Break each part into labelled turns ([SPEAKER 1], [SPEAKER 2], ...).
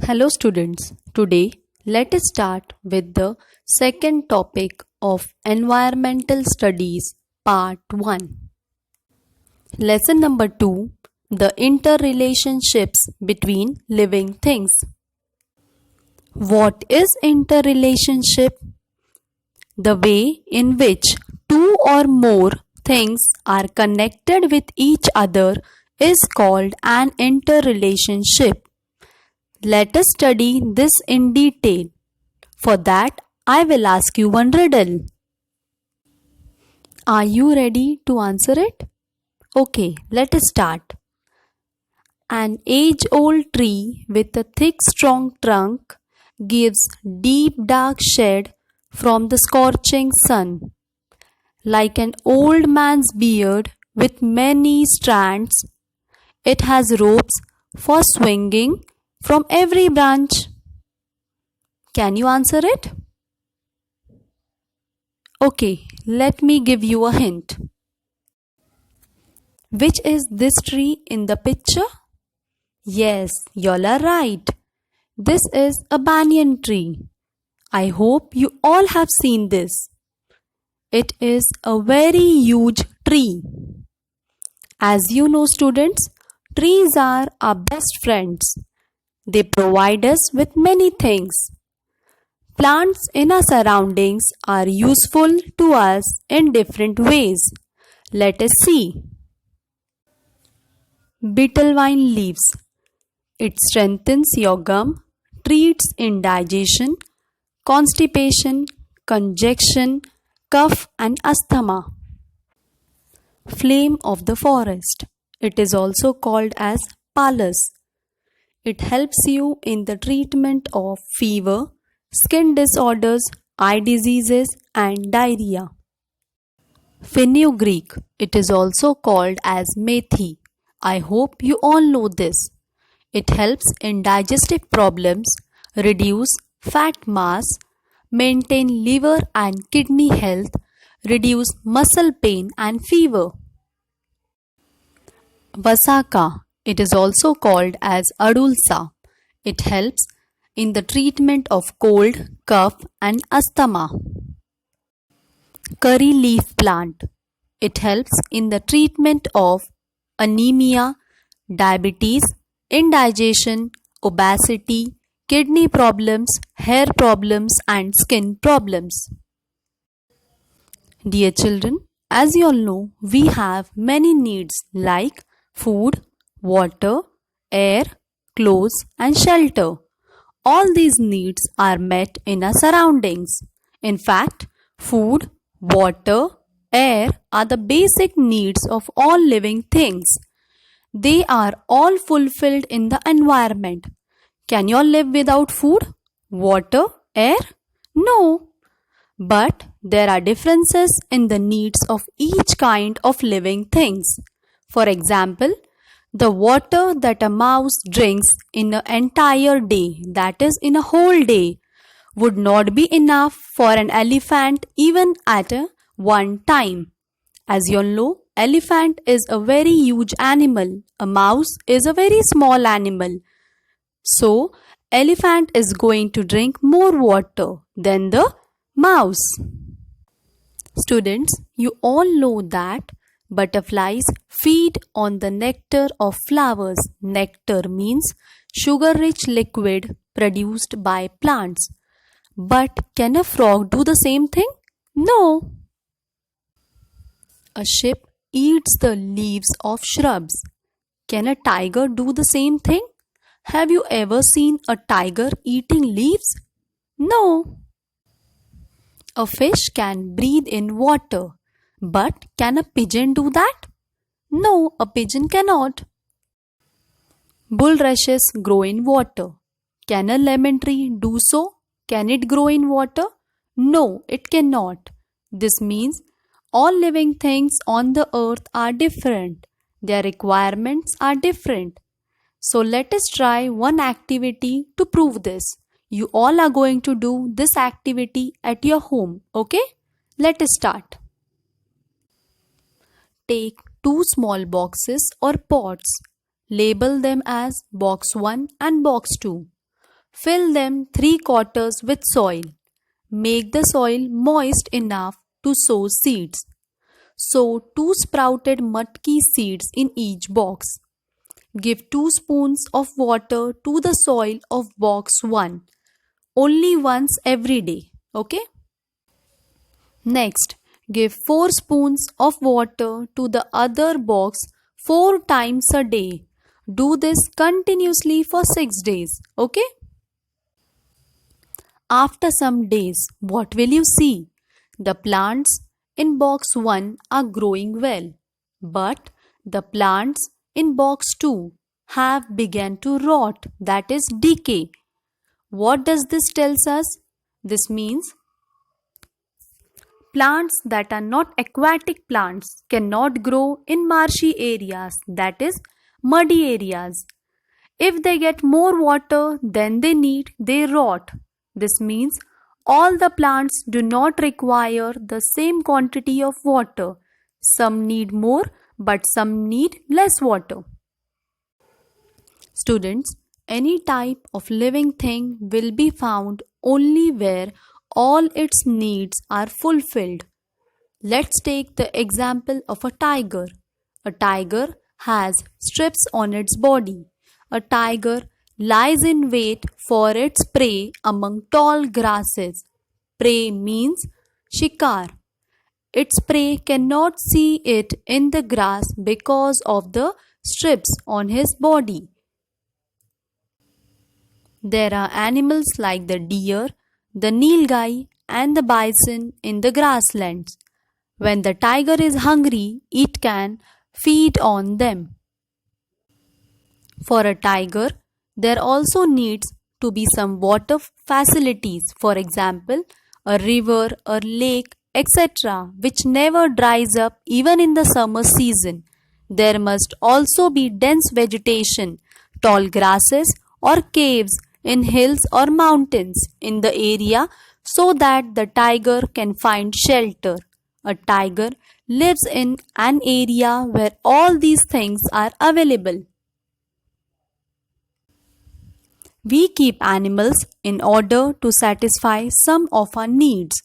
[SPEAKER 1] Hello students, today let us start with the second topic of Environmental Studies Part 1. Lesson number 2, the interrelationships between living things. What is interrelationship? The way in which two or more things are connected with each other is called an interrelationship. Let us study this in detail. For that, I will ask you one riddle. Are you ready to answer it? Okay, let us start. An age-old tree with a thick, strong trunk gives deep, dark shade from the scorching sun. Like an old man's beard with many strands, it has ropes for swinging from every branch. Can you answer it? Okay, let me give you a hint. Which is this tree in the picture? Yes, y'all are right. This is a banyan tree. I hope you all have seen this. It is a very huge tree. As you know, students, trees are our best friends. They provide us with many things. Plants in our surroundings are useful to us in different ways. Let us see. Beetlevine leaves. It strengthens your gum, treats indigestion, constipation, congestion, cough and asthma. Flame of the forest. It is also called as pallas. It helps you in the treatment of fever, skin disorders, eye diseases and diarrhea. Fenugreek. It is also called as methi. I hope you all know this. It helps in digestive problems, reduce fat mass, maintain liver and kidney health, reduce muscle pain and fever. Vasaka. It is also called as Adulsa. It helps in the treatment of cold, cough and asthma. Curry leaf plant. It helps in the treatment of anemia, diabetes, indigestion, obesity, kidney problems, hair problems and skin problems. Dear children, as you all know, we have many needs like food, water, air, clothes and shelter. All these needs are met in our surroundings. In fact, food, water, air are the basic needs of all living things. They are all fulfilled in the environment. Can you all live without food, water, air? No. But there are differences in the needs of each kind of living things. For example, the water that a mouse drinks in an entire day, that is in a whole day, would not be enough for an elephant even at one time. As you all know, elephant is a very huge animal. A mouse is a very small animal. So, elephant is going to drink more water than the mouse. Students, you all know that butterflies feed on the nectar of flowers. Nectar means sugar-rich liquid produced by plants. But can a frog do the same thing? No. A sheep eats the leaves of shrubs. Can a tiger do the same thing? Have you ever seen a tiger eating leaves? No. A fish can breathe in water. But can a pigeon do that? No, a pigeon cannot. Bulrushes grow in water. Can a lemon tree do so? Can it grow in water? No, it cannot. This means all living things on the earth are different. Their requirements are different. So let us try one activity to prove this. You all are going to do this activity at your home, okay? Let us start. Take two small boxes or pots. Label them as box 1 and box 2. Fill them 3/4 with soil. Make the soil moist enough to sow seeds. Sow 2 sprouted mudki seeds in each box. Give 2 spoons of water to the soil of box 1 only once every day. Okay? Next, give 4 spoons of water to the other box 4 times a day. Do this continuously for 6 days. Okay? After some days, what will you see? The plants in box 1 are growing well, but the plants in box 2 have begun to rot, that is decay. What does this tells us? This means plants that are not aquatic plants cannot grow in marshy areas, that is muddy areas. If they get more water than they need, they rot. This means all the plants do not require the same quantity of water. Some need more, but some need less water. Students, any type of living thing will be found only where all its needs are fulfilled. Let's take the example of a tiger. A tiger has strips on its body. A tiger lies in wait for its prey among tall grasses. Prey means shikar. Its prey cannot see it in the grass because of the strips on his body. There are animals like the deer, the nilgai, and the bison in the grasslands. When the tiger is hungry, it can feed on them. For a tiger, there also needs to be some water facilities, for example, a river, a lake, etc., which never dries up even in the summer season. There must also be dense vegetation, tall grasses, or caves in hills or mountains in the area so that the tiger can find shelter. A tiger lives in an area where all these things are available. We keep animals in order to satisfy some of our needs.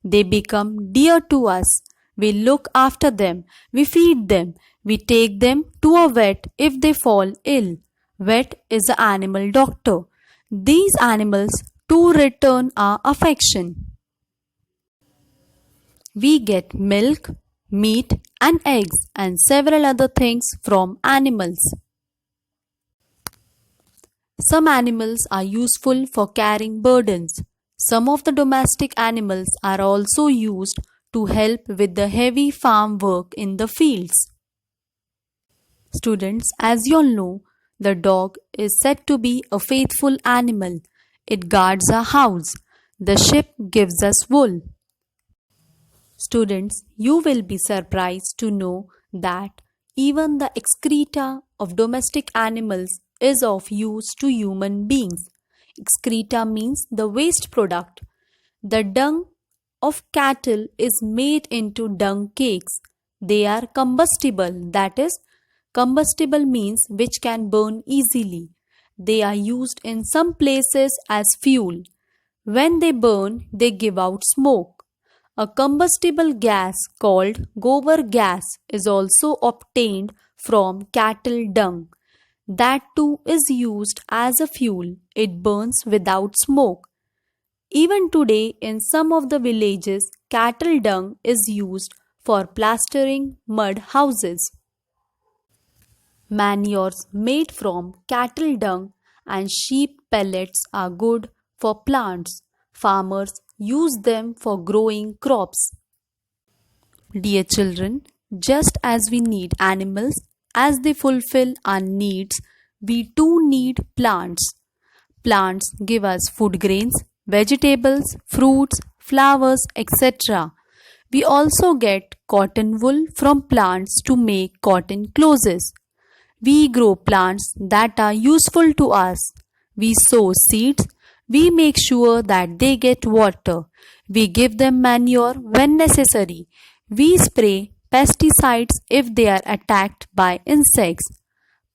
[SPEAKER 1] They become dear to us. We look after them. We feed them. We take them to a vet if they fall ill. Vet is an animal doctor. These animals too return our affection. We get milk, meat, and eggs and several other things from animals. Some animals are useful for carrying burdens. Some of the domestic animals are also used to help with the heavy farm work in the fields. Students, as you all know, the dog is said to be a faithful animal. It guards our house. The sheep gives us wool. Students, you will be surprised to know that even the excreta of domestic animals is of use to human beings. Excreta means the waste product. The dung of cattle is made into dung cakes. They are combustible, that is, combustible means which can burn easily. They are used in some places as fuel. When they burn, they give out smoke. A combustible gas called gobar gas is also obtained from cattle dung. That too is used as a fuel. It burns without smoke. Even today, in some of the villages, cattle dung is used for plastering mud houses. Manures made from cattle dung and sheep pellets are good for plants. Farmers use them for growing crops. Dear children, just as we need animals as they fulfill our needs, we too need plants. Plants give us food grains, vegetables, fruits, flowers, etc. We also get cotton wool from plants to make cotton clothes. We grow plants that are useful to us. We sow seeds. We make sure that they get water. We give them manure when necessary. We spray pesticides if they are attacked by insects.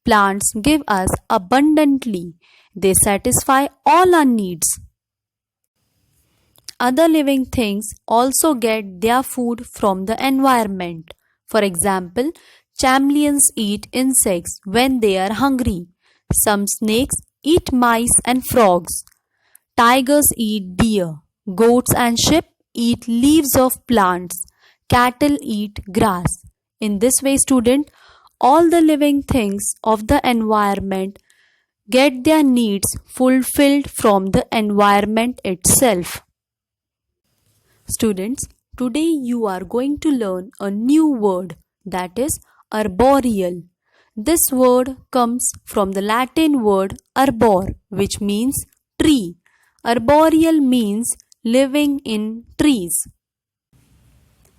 [SPEAKER 1] Plants give us abundantly. They satisfy all our needs. Other living things also get their food from the environment. For example, chameleons eat insects when they are hungry. Some snakes eat mice and frogs. Tigers eat deer. Goats and sheep eat leaves of plants. Cattle eat grass. In this way, student, all the living things of the environment get their needs fulfilled from the environment itself. Students, today you are going to learn a new word, that is arboreal. This word comes from the Latin word arbor, which means tree. Arboreal means living in trees.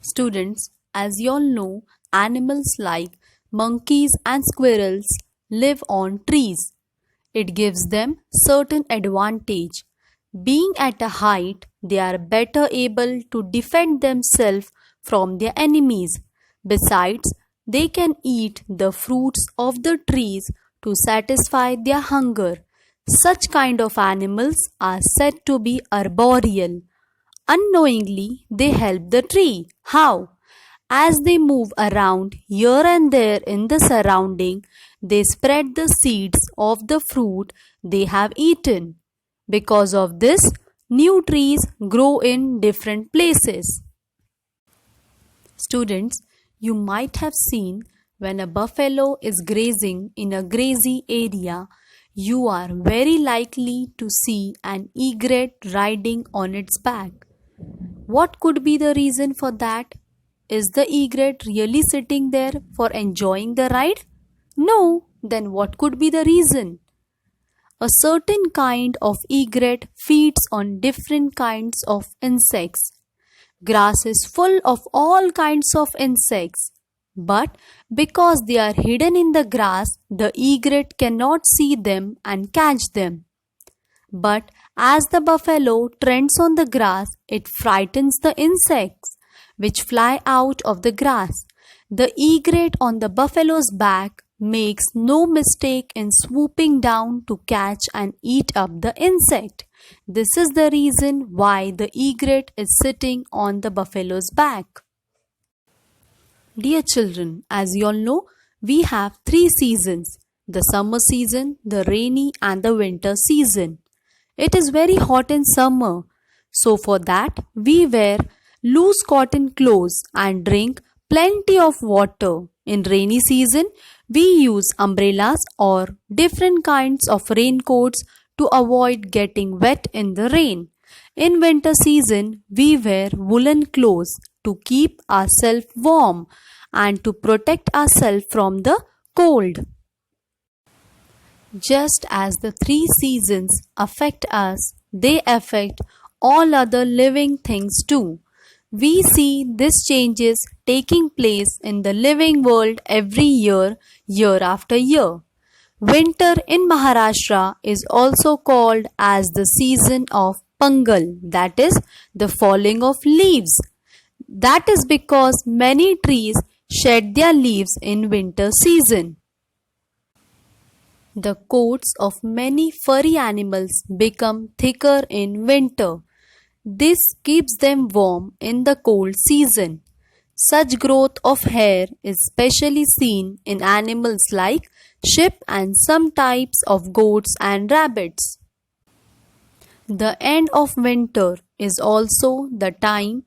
[SPEAKER 1] Students, as you all know, animals like monkeys and squirrels live on trees. It gives them certain advantage. Being at a height, they are better able to defend themselves from their enemies. Besides, they can eat the fruits of the trees to satisfy their hunger. Such kind of animals are said to be arboreal. Unknowingly, they help the tree. How? As they move around here and there in the surrounding, they spread the seeds of the fruit they have eaten. Because of this, new trees grow in different places. Students, you might have seen when a buffalo is grazing in a grassy area, you are very likely to see an egret riding on its back. What could be the reason for that? Is the egret really sitting there for enjoying the ride? No, then what could be the reason? A certain kind of egret feeds on different kinds of insects. Grass is full of all kinds of insects. But because they are hidden in the grass, the egret cannot see them and catch them. But as the buffalo treads on the grass, it frightens the insects which fly out of the grass. The egret on the buffalo's back makes no mistake in swooping down to catch and eat up the insect. This is the reason why the egret is sitting on the buffalo's back. Dear children, as you all know, we have 3 seasons: the summer season, the rainy and the winter season. It is very hot in summer, so for that we wear loose cotton clothes and drink plenty of water. In rainy season, we use umbrellas or different kinds of raincoats to avoid getting wet in the rain. In winter season, we wear woolen clothes to keep ourselves warm and to protect ourselves from the cold. Just as the 3 seasons affect us, they affect all other living things too. We see these changes taking place in the living world every year, year after year. Winter in Maharashtra is also called as the season of Pangal, that is, the falling of leaves. That is because many trees shed their leaves in winter season. The coats of many furry animals become thicker in winter. This keeps them warm in the cold season. Such growth of hair is especially seen in animals like sheep and some types of goats and rabbits. The end of winter is also the time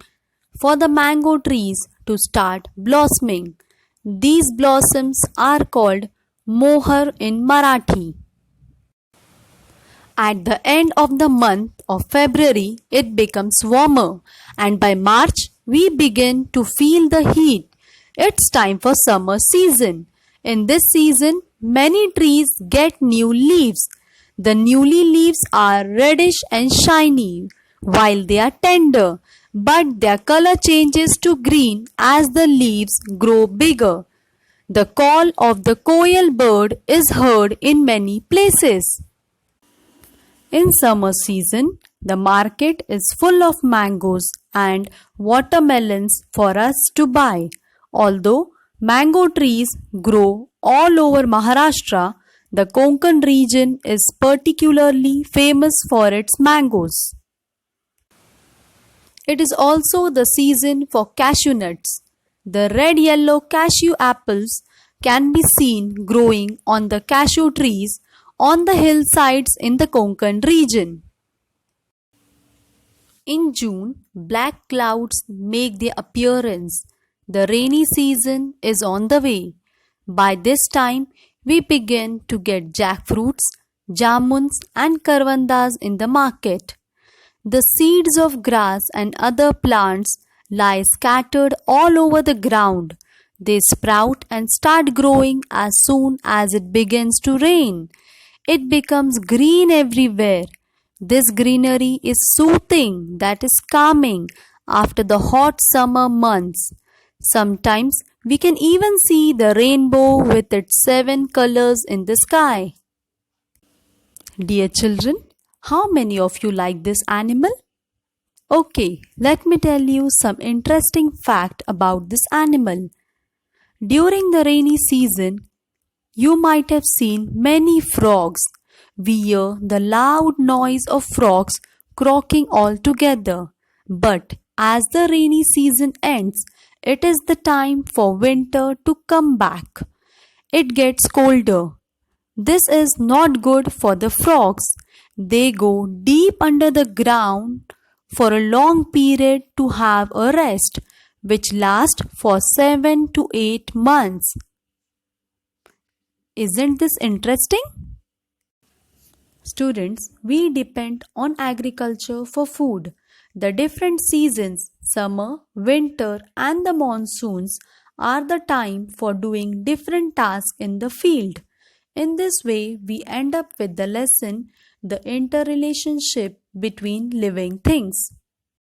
[SPEAKER 1] for the mango trees to start blossoming. These blossoms are called mohar in Marathi. At the end of the month of February, it becomes warmer, and by March, we begin to feel the heat. It's time for summer season. In this season, many trees get new leaves. The newly leaves are reddish and shiny while they are tender, but their color changes to green as the leaves grow bigger. The call of the koel bird is heard in many places. In summer season, the market is full of mangoes and watermelons for us to buy. Although mango trees grow all over Maharashtra, The Konkan region is particularly famous for its mangoes. It is also the season for cashew nuts. The red-yellow cashew apples can be seen growing on the cashew trees on the hillsides in the Konkan region. In June, black clouds make their appearance. The rainy season is on the way. By this time, we begin to get jackfruits, jamuns, and karvandas in the market. The seeds of grass and other plants lie scattered all over the ground. They sprout and start growing as soon as it begins to rain. It becomes green everywhere. This greenery is soothing, that is calming, after the hot summer months. Sometimes we can even see the rainbow with its 7 colors in the sky. Dear children, how many of you like this animal? Okay, let me tell you some interesting fact about this animal. During the rainy season, you might have seen many frogs. We hear the loud noise of frogs croaking all together. But as the rainy season ends, it is the time for winter to come back. It gets colder. This is not good for the frogs. They go deep under the ground for a long period to have a rest, which lasts for 7 to 8 months. Isn't this interesting? Students, we depend on agriculture for food. The different seasons, summer, winter, and the monsoons, are the time for doing different tasks in the field. In this way, we end up with the lesson, the interrelationship between living things.